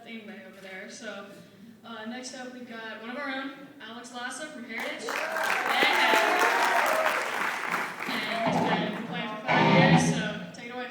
theme right over there. So next up, we've got one of our own, Alex Lassa from Heritage. Yeah. And he's been playing for 5 years, so take it away.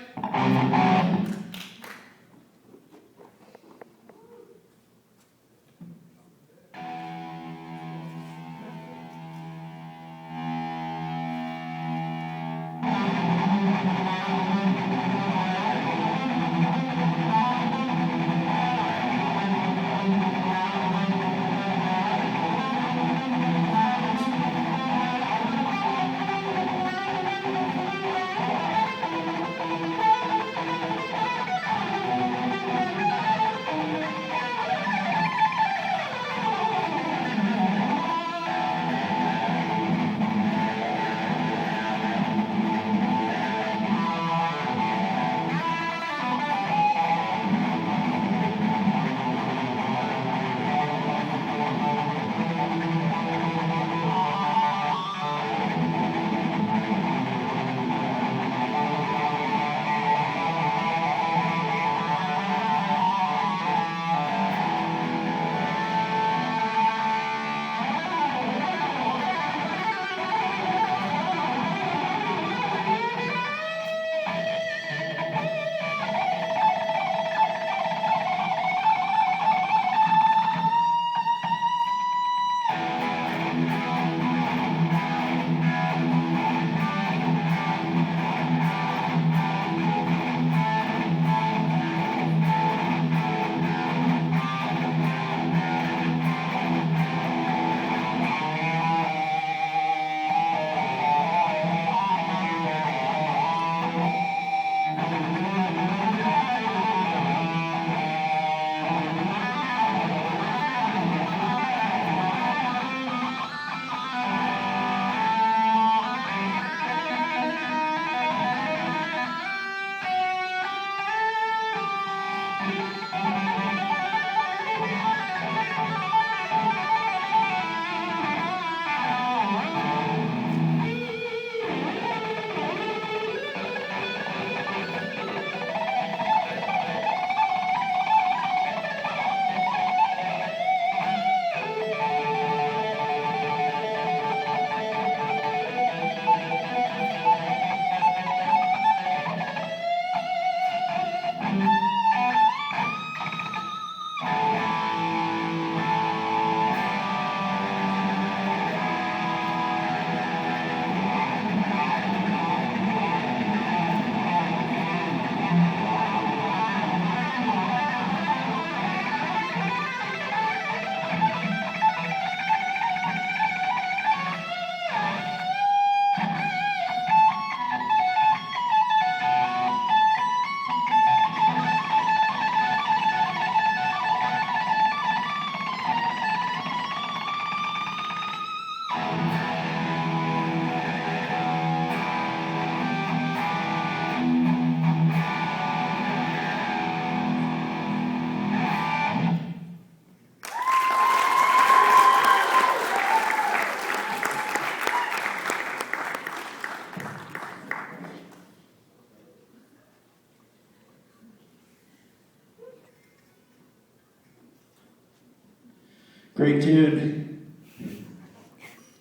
Great tune.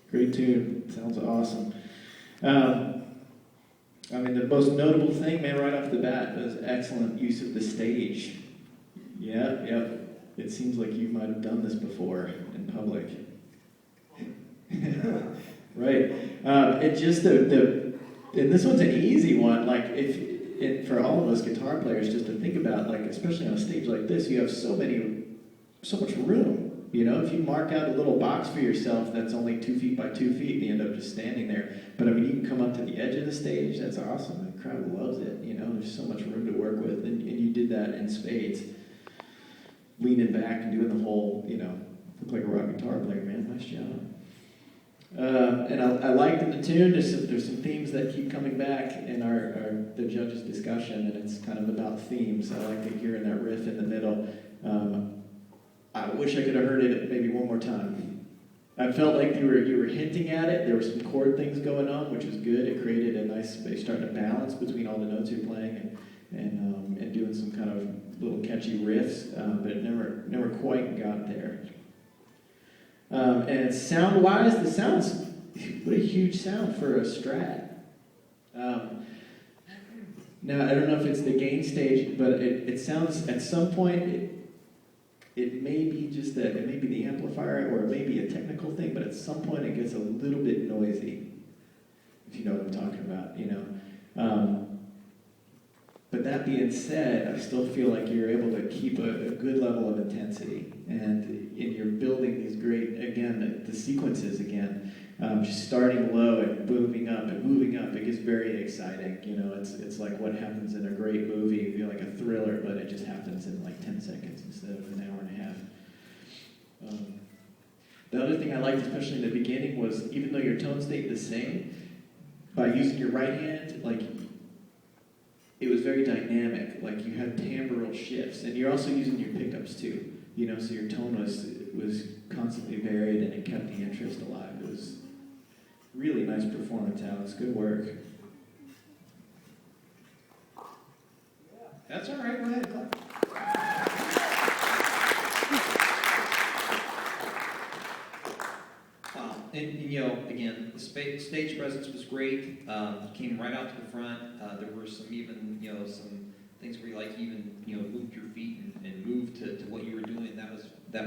Great tune. Sounds awesome. I mean, the most notable thing, man, right off the bat was excellent use of the stage. Yeah. It seems like you might have done this before in public. Right. It just and this one's an easy one. Like for all of us guitar players, just to think about, like especially on a stage like this, you have so much room. You know, if you mark out a little box for yourself that's only 2 feet by 2 feet, you end up just standing there. But I mean, you can come up to the edge of the stage. That's awesome. The crowd loves it. You know, there's so much room to work with, and you did that in spades. Leaning back and doing the whole, you know, look like a rock guitar player, man. Nice job. And I liked in the tune, there's some themes that keep coming back in the judges' discussion, and it's kind of about themes. I like hearing that riff in the middle. I wish I could have heard it maybe one more time. I felt like you were hinting at it. There were some chord things going on, which was good. It created a nice space, starting to balance between all the notes you're playing, and doing some kind of little catchy riffs, but it never quite got there. And sound-wise, the sound's what a huge sound for a Strat. Now I don't know if it's the gain stage, but it sounds at some point. It may be it may be the amplifier, or it may be a technical thing, but at some point it gets a little bit noisy, if you know what I'm talking about, you know. But that being said, I still feel like you're able to keep a good level of intensity, and you're building these great, again, the sequences again, just starting low and moving up, it gets very exciting, you know. It's like what happens in a great movie, you feel like a thriller, but it just happens in like 10 seconds instead of an hour and a half. The other thing I liked, especially in the beginning, was even though your tone stayed the same, by using your right hand, like, it was very dynamic. Like, you had timbral shifts, and you're also using your pickups too, you know, so your tone was constantly varied, and it kept the interest alive. It was really nice performance, Alex. Good work. That's all right. Go ahead. Wow. And you know, again, the stage presence was great. Came right out to the front. There were some even, you know, some things where you like even, you know, moved your feet and moved to what you were doing. That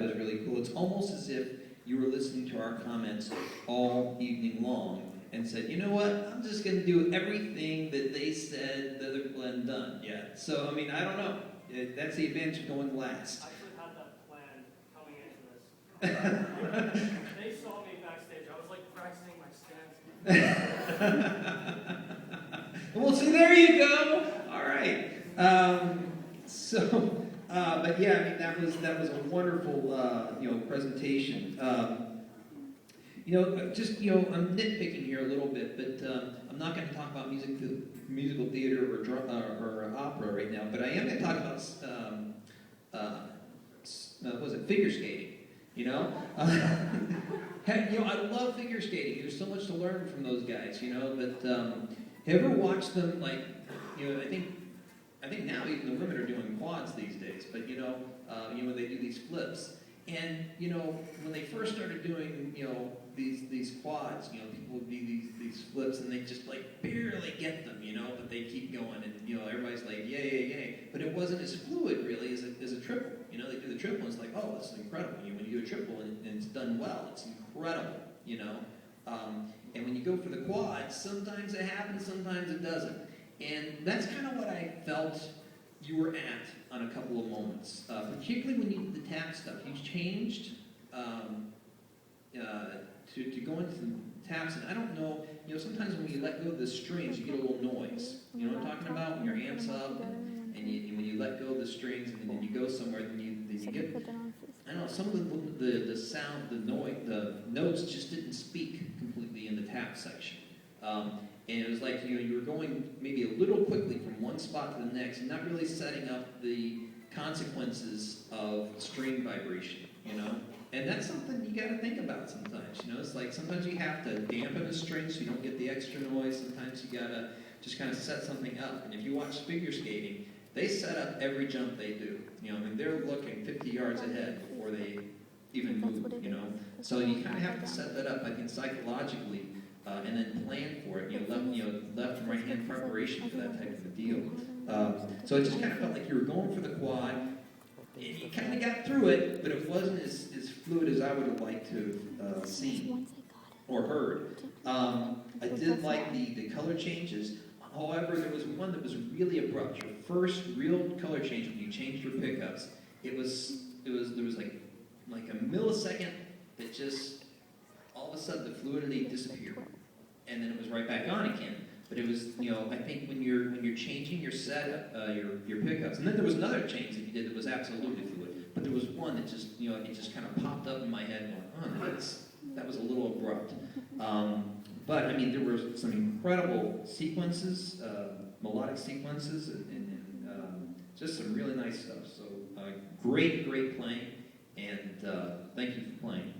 was really cool. It's almost as if you were listening to our comments all evening long and said, you know what, I'm just going to do everything that they said that they're Glenn done. Yeah. So, I mean, I don't know. That's the advantage of going last. I actually had that plan coming into this. They saw me backstage. I was like practicing my stance. Well, see, there you go. All right. But yeah, I mean, that was a wonderful, you know, presentation. You know, just, you know, I'm nitpicking here a little bit, but I'm not going to talk about musical theater or opera right now. But I am going to talk about was it figure skating? You know, you know, I love figure skating. There's so much to learn from those guys. You know, but have you ever watched them? Like, you know, I think now even the women are doing quads these days. But you know, when they do these flips. And, you know, when they first started doing, you know, these quads, you know, people would do these flips and they just, like, barely get them, you know, but they keep going and, you know, everybody's like, yay. But it wasn't as fluid, really, as a triple. You know, they do the triple and it's like, oh, this is incredible. When you do a triple and it's done well, it's incredible, you know. And when you go for the quad, sometimes it happens, sometimes it doesn't. And that's kind of what I felt you were at on a couple of moments, particularly when you did the tap stuff. You changed to go into the taps, and I don't know, you know, sometimes when you let go of the strings, you get a little noise. You know what I'm talking about? When your amp's up, and when you let go of the strings, and then you go somewhere, then you get, I don't know, some of the sound, the noise, the notes just didn't speak completely in the tap section. And it was like, you know, you were going maybe a little quickly from one spot to the next and not really setting up the consequences of string vibration, you know? And that's something you got to think about sometimes, you know? It's like sometimes you have to dampen a string so you don't get the extra noise. Sometimes you got to just kind of set something up. And if you watch figure skating, they set up every jump they do. You know, I mean, they're looking 50 yards ahead before they even move, you know? So you kind of have to set that up, I think, psychologically. And then plan for it, left and right hand preparation for that type of a deal. So it just kind of felt like you were going for the quad. You kind of got through it, but it wasn't as fluid as I would have liked to have seen or heard. I did like the color changes. However, there was one that was really abrupt. Your first real color change when you changed your pickups, there was like a millisecond that just all of a sudden the fluidity disappeared. And then it was right back on again. But it was, you know, I think when you're changing your setup, your pickups, and then there was another change that you did that was absolutely fluid. But there was one that just, you know, it just kind of popped up in my head, going, oh, that was a little abrupt. But I mean, there were some incredible sequences, melodic sequences, and just some really nice stuff. So great playing, and thank you for playing.